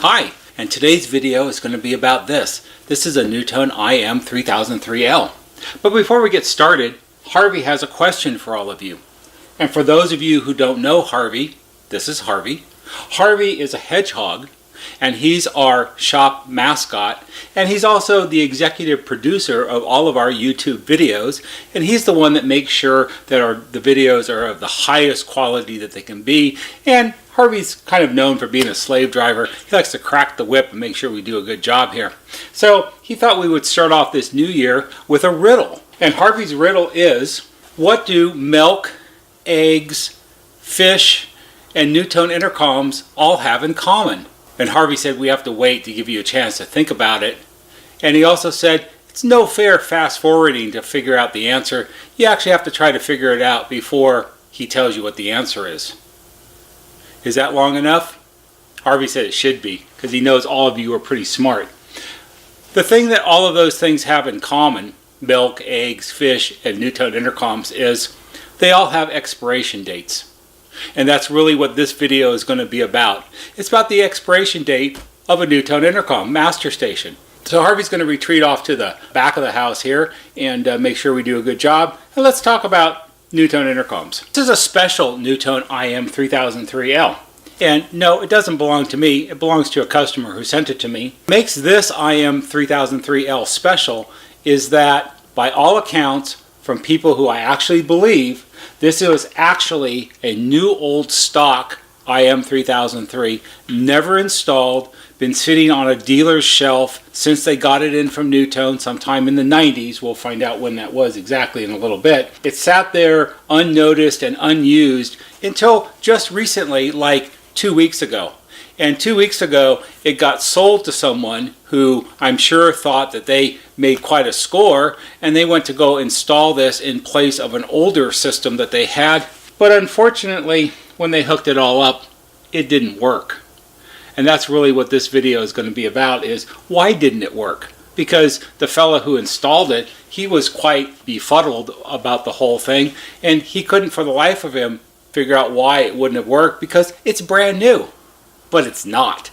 Hi, and today's video is going to be about this. This is a NuTone IM3003L. But before we get started, Harvey has a question for all of you. And for those of you who don't know Harvey, this is Harvey. Harvey is a hedgehog, and he's our shop mascot, and he's also the executive producer of all of our YouTube videos, and he's the one that makes sure that the videos are of the highest quality that they can be. And Harvey's kind of known for being a slave driver. He likes to crack the whip and make sure we do a good job here. So he thought we would start off this new year with a riddle. And Harvey's riddle is, what do milk, eggs, fish, and NuTone intercoms all have in common? And Harvey said we have to wait to give you a chance to think about it. And he also said it's no fair fast forwarding to figure out the answer. You actually have to try to figure it out before he tells you what the answer is. Is that long enough? Harvey said it should be, because he knows all of you are pretty smart. The thing that all of those things have in common, milk, eggs, fish, and NuTone intercoms, is they all have expiration dates. And that's really what this video is going to be about. It's about the expiration date of a NuTone intercom master station. So Harvey's going to retreat off to the back of the house here and make sure we do a good job. And let's talk about NuTone intercoms. This is a special NuTone IM3003L. And no, it doesn't belong to me. It belongs to a customer who sent it to me. What makes this IM3003L special is that, by all accounts, from people who I actually believe, this is actually a new old stock IM3003, never installed, been sitting on a dealer's shelf since they got it in from NuTone sometime in the 90s. We'll find out when that was exactly in a little bit. It sat there unnoticed and unused until just recently, like 2 weeks ago. And 2 weeks ago, it got sold to someone who I'm sure thought that they made quite a score, and they went to go install this in place of an older system that they had. But unfortunately, when they hooked it all up, it didn't work. And that's really what this video is going to be about, is why didn't it work? Because the fellow who installed it, he was quite befuddled about the whole thing, and he couldn't for the life of him figure out why it wouldn't have worked, because it's brand new. But it's not.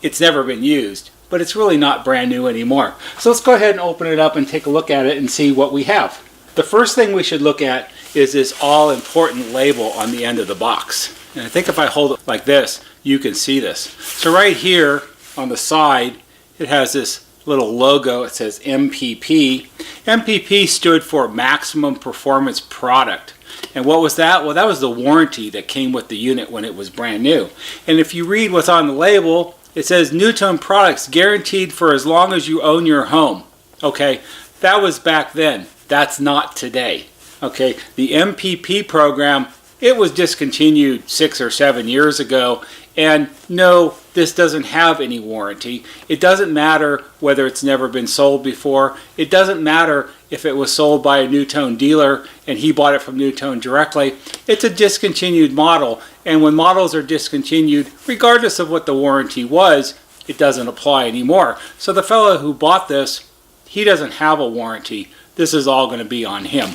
It's never been used, but it's really not brand new anymore. So let's go ahead and open it up and take a look at it and see what we have. The first thing we should look at is this all-important label on the end of the box. And I think if I hold it like this, you can see this. So right here on the side, it has this little logo. It says MPP. MPP stood for Maximum Performance Product. And what was that? Well, that was the warranty that came with the unit when it was brand new. And if you read what's on the label, it says NuTone products guaranteed for as long as you own your home. Okay, that was back then. That's not today. Okay, the MPP program, it was discontinued 6 or 7 years ago. And no, this doesn't have any warranty. It doesn't matter whether it's never been sold before. It doesn't matter if it was sold by a NuTone dealer and he bought it from NuTone directly. It's a discontinued model. And when models are discontinued, regardless of what the warranty was, it doesn't apply anymore. So the fellow who bought this, he doesn't have a warranty. This is all going to be on him.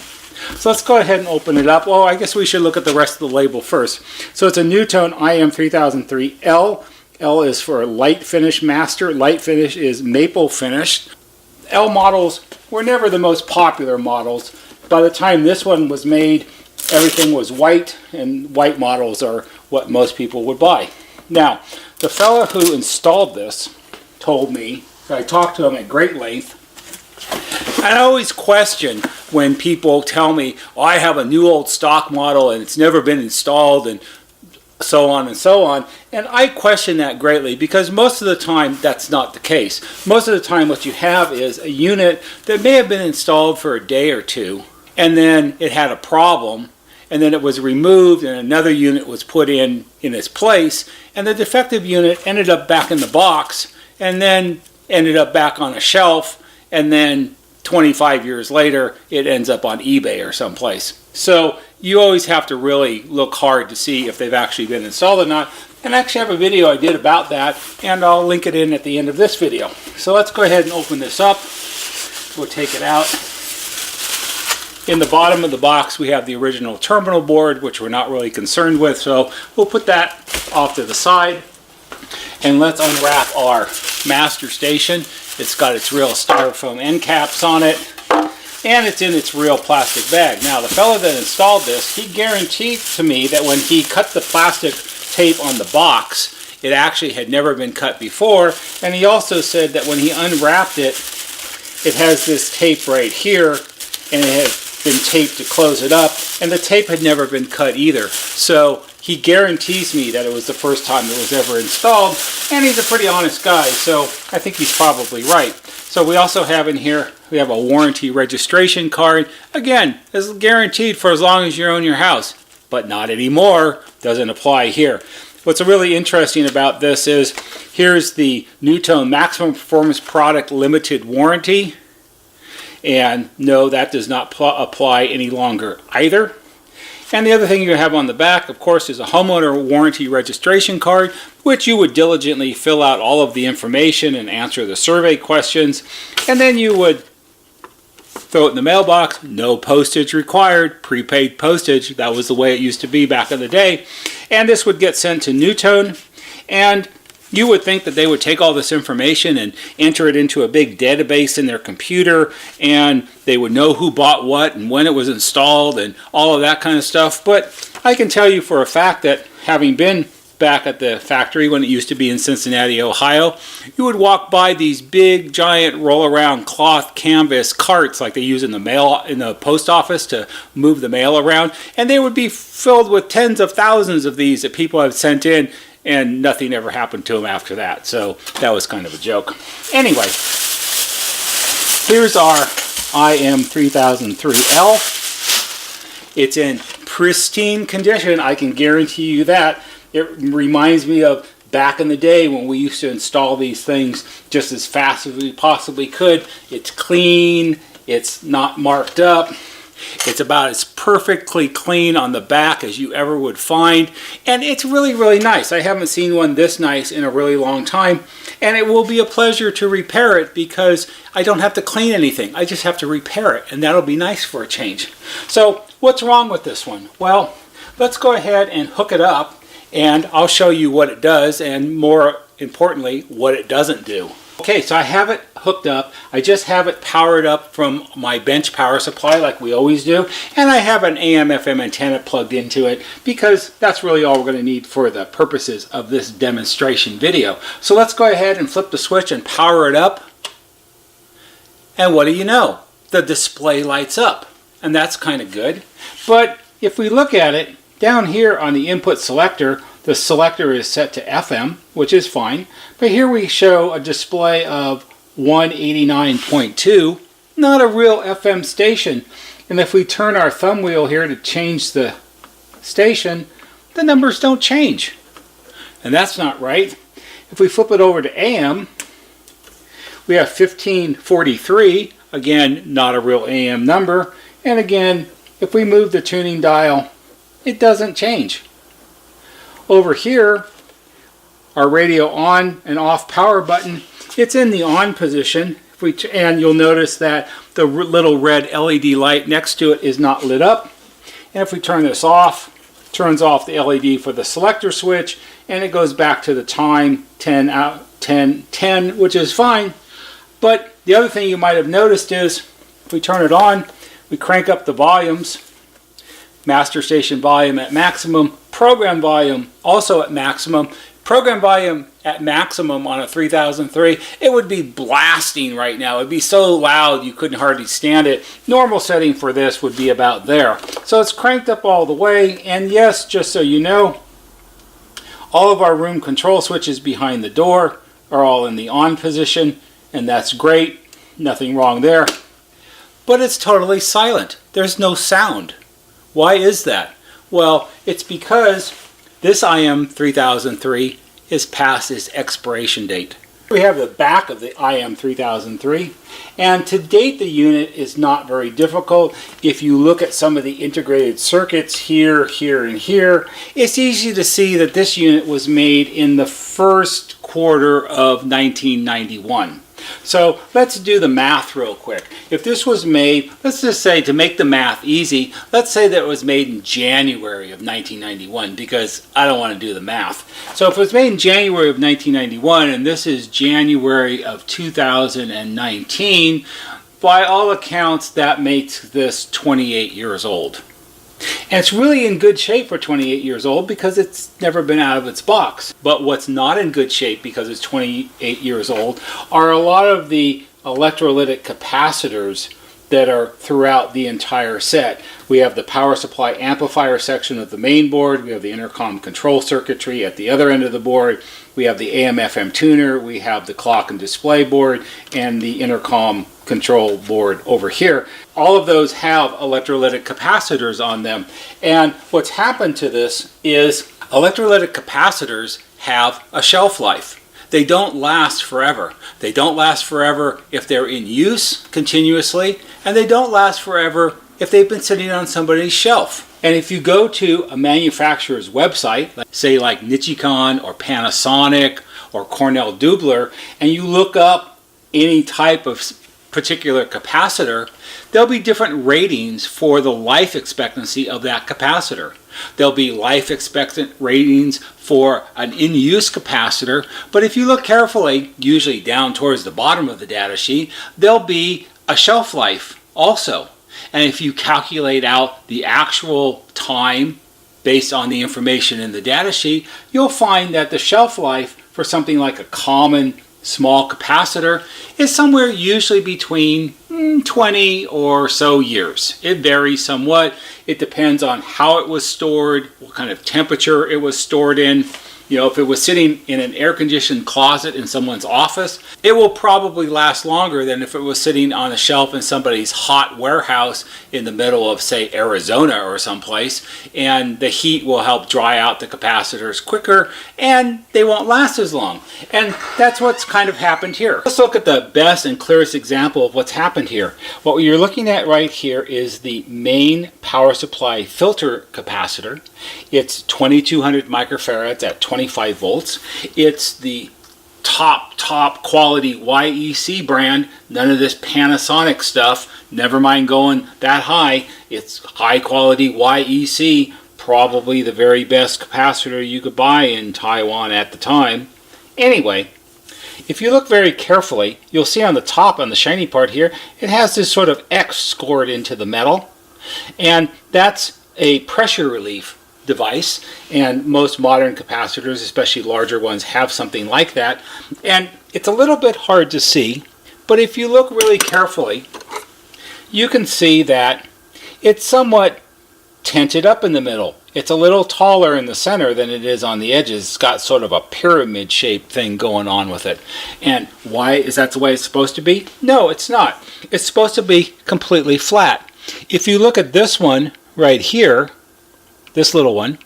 So let's go ahead and open it up. Well, I guess we should look at the rest of the label first. So it's a NuTone IM3003L. L is for light finish master. Light finish is maple finish. L models were never the most popular models. By the time this one was made, everything was white, and white models are what most people would buy. Now, the fellow who installed this told me, I talked to him at great length, I always question when people tell me, oh, I have a new old stock model and it's never been installed and so on and so on. And I question that greatly, because most of the time that's not the case. Most of the time what you have is a unit that may have been installed for a day or two, and then it had a problem, and then it was removed and another unit was put in its place, and the defective unit ended up back in the box and then ended up back on a shelf, and then 25 years later, it ends up on eBay or someplace. So you always have to really look hard to see if they've actually been installed or not. And I actually have a video I did about that, and I'll link it in at the end of this video. So let's go ahead and open this up. We'll take it out. In the bottom of the box, we have the original terminal board, which we're not really concerned with, so we'll put that off to the side. and let's unwrap our master station. It's got its real styrofoam end caps on it, and it's in its real plastic bag. Now, the fellow that installed this, he guaranteed to me that when he cut the plastic tape on the box, it actually had never been cut before, and he also said that when he unwrapped it, it has this tape right here, and it had been taped to close it up, and the tape had never been cut either. So he guarantees me that it was the first time it was ever installed, and he's a pretty honest guy, so I think he's probably right. So we also have in here, we have a warranty registration card. Again, it's guaranteed for as long as you own your house, but not anymore. Doesn't apply here. What's really interesting about this is, here's the NuTone Maximum Performance Product Limited Warranty. And no, that does not apply any longer either. And the other thing you have on the back, of course, is a homeowner warranty registration card, which you would diligently fill out all of the information and answer the survey questions. And then you would throw it in the mailbox. No postage required, prepaid postage. That was the way it used to be back in the day. And this would get sent to NuTone, and you would think that they would take all this information and enter it into a big database in their computer, and they would know who bought what and when it was installed and all of that kind of stuff. But I can tell you for a fact that, having been back at the factory when it used to be in Cincinnati, Ohio, you would walk by these big giant roll-around cloth canvas carts like they use in the post office to move the mail around, and they would be filled with tens of thousands of these that people have sent in, and nothing ever happened to them after that. So that was kind of a joke. Anyway, here's our IM3003L. It's in pristine condition, I can guarantee you that. It reminds me of back in the day when we used to install these things just as fast as we possibly could. It's clean, it's not marked up. It's about as perfectly clean on the back as you ever would find, and it's really, really nice. I haven't seen one this nice in a really long time, and it will be a pleasure to repair it because I don't have to clean anything. I just have to repair it, and that'll be nice for a change. So what's wrong with this one? Well, let's go ahead and hook it up, and I'll show you what it does, and more importantly, what it doesn't do. Okay, so I have it hooked up. I just have it powered up from my bench power supply like we always do. And I have an AM/FM antenna plugged into it because that's really all we're going to need for the purposes of this demonstration video. So let's go ahead and flip the switch and power it up. And what do you know? The display lights up. And that's kind of good. But if we look at it, down here on the input selector, the selector is set to FM, which is fine. But here we show a display of 189.2, not a real FM station. And if we turn our thumb wheel here to change the station, the numbers don't change. And that's not right. If we flip it over to AM, we have 1543, again, not a real AM number. And again, if we move the tuning dial, it doesn't change. Over here, our radio on and off power button, it's in the on position. And you'll notice that the little red LED light next to it is not lit up. And if we turn this off, it turns off the LED for the selector switch, and it goes back to the time 10, which is fine. But the other thing you might have noticed is, if we turn it on, we crank up the volumes. Master station volume at maximum, program volume also at maximum. Program volume at maximum on a 3003, it would be blasting right now. It would be so loud you couldn't hardly stand it. Normal setting for this would be about there. So it's cranked up all the way, and yes, just so you know, all of our room control switches behind the door are all in the on position, and that's great. Nothing wrong there. But it's totally silent. There's no sound. Why is that? Well, it's because this IM3003 is past its expiration date. We have the back of the IM3003, and to date the unit is not very difficult. If you look at some of the integrated circuits here, here, and here, it's easy to see that this unit was made in the first quarter of 1991. So let's do the math real quick. If this was made, let's just say, to make the math easy, let's say that it was made in January of 1991, because I don't want to do the math. So if it was made in January of 1991 and this is January of 2019, by all accounts that makes this 28 years old. And it's really in good shape for 28 years old because it's never been out of its box. But what's not in good shape because it's 28 years old are a lot of the electrolytic capacitors that are throughout the entire set. We have the power supply amplifier section of the main board, we have the intercom control circuitry at the other end of the board, we have the AM/FM tuner, we have the clock and display board, and the intercom control board over here. All of those have electrolytic capacitors on them. And what's happened to this is electrolytic capacitors have a shelf life. They don't last forever. They don't last forever if they're in use continuously, and they don't last forever if they've been sitting on somebody's shelf. And if you go to a manufacturer's website, say like Nichicon or Panasonic or Cornell Dubbler, and you look up any type of particular capacitor, there'll be different ratings for the life expectancy of that capacitor. There'll be life expectant ratings for an in-use capacitor, but if you look carefully, usually down towards the bottom of the data sheet, there'll be a shelf life also. And if you calculate out the actual time based on the information in the data sheet, you'll find that the shelf life for something like a common small capacitor is somewhere usually between 20 or so years. It varies somewhat. It depends on how it was stored, what kind of temperature it was stored in. You know, if it was sitting in an air-conditioned closet in someone's office, it will probably last longer than if it was sitting on a shelf in somebody's hot warehouse in the middle of, say, Arizona or someplace, and the heat will help dry out the capacitors quicker, and they won't last as long. And that's what's kind of happened here. Let's look at the best and clearest example of what's happened here. What you're looking at right here is the main power supply filter capacitor. It's 2200 microfarads at 25 volts. It's the top quality YEC brand. None of this Panasonic stuff. Never mind going that high. It's high quality YEC. Probably the very best capacitor you could buy in Taiwan at the time. Anyway, if you look very carefully, you'll see on the top, on the shiny part here, it has this sort of X scored into the metal. And that's a pressure relief device, and most modern capacitors, especially larger ones, have something like that. And it's a little bit hard to see, but if you look really carefully, you can see that it's somewhat tented up in the middle. It's a little taller in the center than it is on the edges. It's got sort of a pyramid shaped thing going on with it. And why is that the way it's supposed to be? No, it's not. It's supposed to be completely flat. If you look at this one right here, this little one,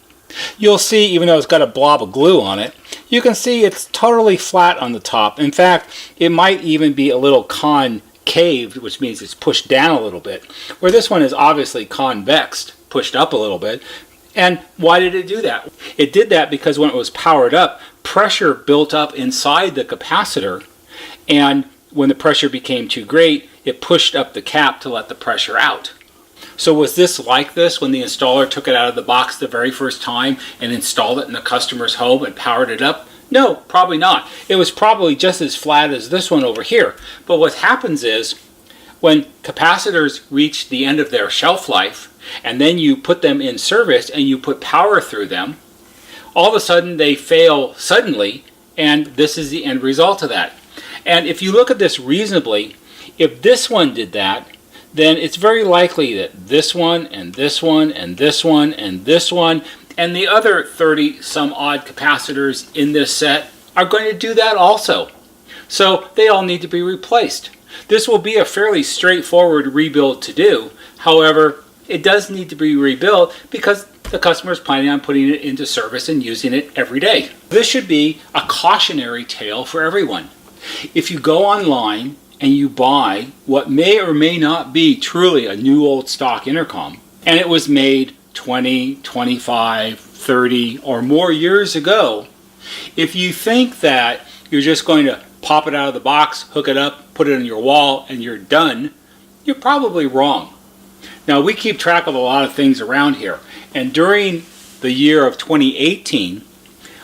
you'll see, even though it's got a blob of glue on it, you can see it's totally flat on the top. In fact, it might even be a little concaved, which means it's pushed down a little bit, where this one is obviously convexed, pushed up a little bit. And why did it do that? It did that because when it was powered up, pressure built up inside the capacitor, and when the pressure became too great, it pushed up the cap to let the pressure out. So was this like this when the installer took it out of the box the very first time and installed it in the customer's home and powered it up? No, probably not. It was probably just as flat as this one over here. But what happens is, when capacitors reach the end of their shelf life, and then you put them in service and you put power through them, all of a sudden they fail suddenly, and this is the end result of that. And if you look at this reasonably, if this one did that, then it's very likely that this one and this one and this one and this one and the other 30 some odd capacitors in this set are going to do that also. So they all need to be replaced. This will be a fairly straightforward rebuild to do. However, it does need to be rebuilt because the customer is planning on putting it into service and using it every day. This should be a cautionary tale for everyone. If you go online and you buy what may or may not be truly a new old stock intercom, and it was made 20, 25, 30 or more years ago, if you think that you're just going to pop it out of the box, hook it up, put it on your wall, and you're done, you're probably wrong. Now, we keep track of a lot of things around here, and during the year of 2018,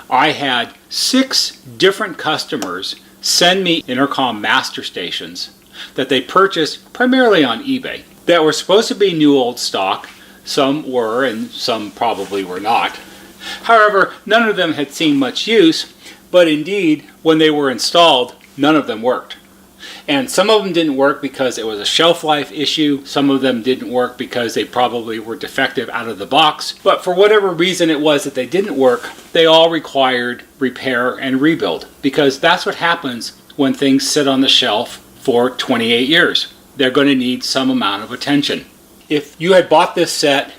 I had 6 different customers send me Intercom master stations that they purchased primarily on eBay that were supposed to be new old stock. Some were and some probably were not. However, none of them had seen much use, but indeed, when they were installed, none of them worked. And some of them didn't work because it was a shelf life issue. Some of them didn't work because they probably were defective out of the box. But for whatever reason it was that they didn't work, they all required repair and rebuild, because that's what happens when things sit on the shelf for 28 years. They're going to need some amount of attention. If you had bought this set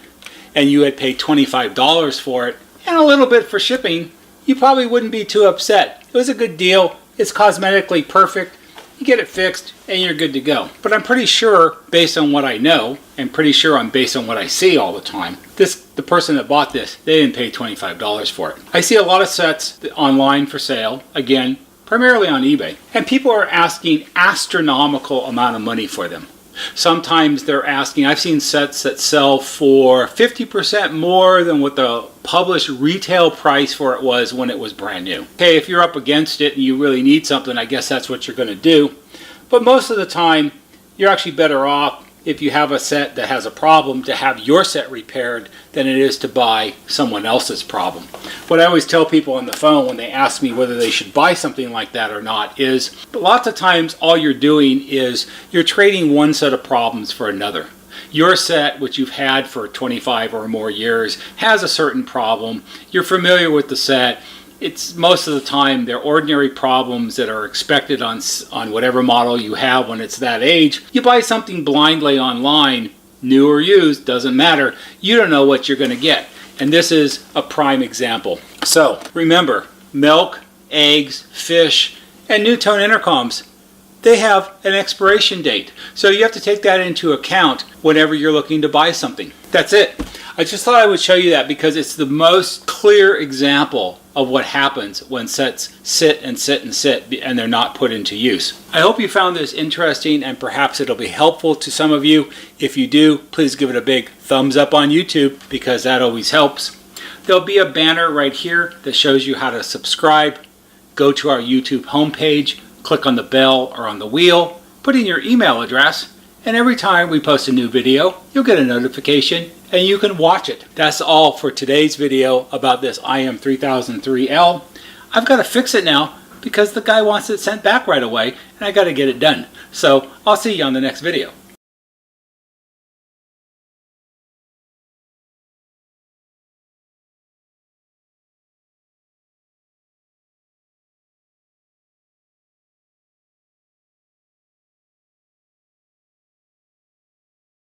and you had paid $25 for it and a little bit for shipping, you probably wouldn't be too upset. It was a good deal. It's cosmetically perfect. You get it fixed and you're good to go. But I'm pretty sure, based on what I know, and pretty sure I'm based on what I see all the time, the person that bought this, they didn't pay $25 for it. I see a lot of sets online for sale, again, primarily on eBay, and people are asking astronomical amount of money for them. Sometimes they're asking, I've seen sets that sell for 50% more than what the published retail price for it was when it was brand new. Okay, if you're up against it and you really need something, I guess that's what you're going to do. But most of the time, you're actually better off, if you have a set that has a problem, to have your set repaired than it is to buy someone else's problem. What I always tell people on the phone when they ask me whether they should buy something like that or not is, lots of times all you're doing is you're trading one set of problems for another. Your set, which you've had for 25 or more years, has a certain problem. You're familiar with the set. It's most of the time they're ordinary problems that are expected on whatever model you have when it's that age. You buy something blindly online, new or used, doesn't matter. You don't know what you're going to get. And this is a prime example. So remember, milk, eggs, fish, and NuTone intercoms, they have an expiration date. So you have to take that into account whenever you're looking to buy something. That's it. I just thought I would show you that because it's the most clear example of what happens when sets sit and sit and sit and they're not put into use. I hope you found this interesting and perhaps it'll be helpful to some of you. If you do, please give it a big thumbs up on YouTube because that always helps. There'll be a banner right here that shows you how to subscribe. Go to our YouTube homepage, click on the bell or on the wheel, put in your email address, and every time we post a new video, you'll get a notification and you can watch it. That's all for today's video about this IM3003L. I've got to fix it now because the guy wants it sent back right away and I got to get it done. So I'll see you on the next video.